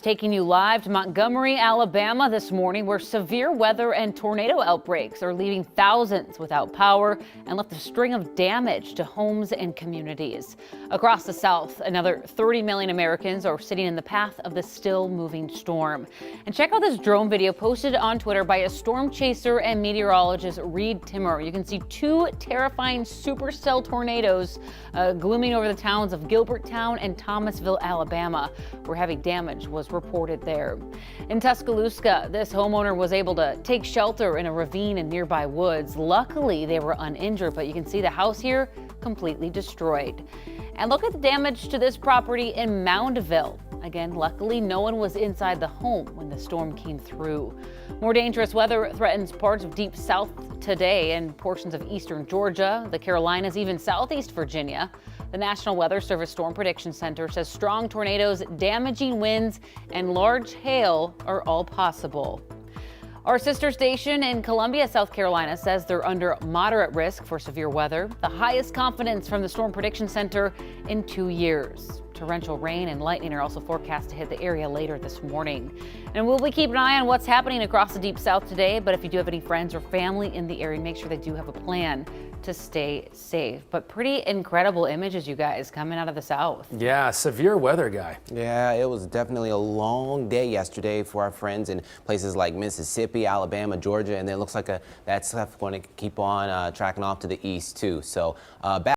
Taking you live to Montgomery, Alabama this morning, where severe weather and tornado outbreaks are leaving thousands without power and left a string of damage to homes and communities. Across the South, another 30 million Americans are sitting in the path of the still moving storm. And check out this drone video posted on Twitter by a storm chaser and meteorologist, Reed Timmer. You can see two terrifying supercell tornadoes glooming over the towns of Gilbertown and Thomasville, Alabama, where heavy damage was reported there. In Tuscaloosa, this homeowner was able to take shelter in a ravine in nearby woods. Luckily, they were uninjured, but you can see the house here completely destroyed. And look at the damage to this property in Moundville. Again, luckily, no one was inside the home when the storm came through. More dangerous weather threatens parts of deep south today and portions of eastern Georgia, the Carolinas, even southeast Virginia. The National Weather Service Storm Prediction Center says strong tornadoes, damaging winds, and large hail are all possible. Our sister station in Columbia, South Carolina, says they're under moderate risk for severe weather, the highest confidence from the Storm Prediction Center in 2 years. Torrential rain and lightning are also forecast to hit the area later this morning. And we'll be keeping an eye on what's happening across the deep south today. But if you do have any friends or family in the area, make sure they do have a plan to stay safe. But pretty incredible images, you guys, coming out of the south. Yeah, severe weather, Guy. Yeah, it was definitely a long day yesterday for our friends in places like Mississippi, Alabama, Georgia, and it looks like that stuff going to keep on tracking off to the east too. So back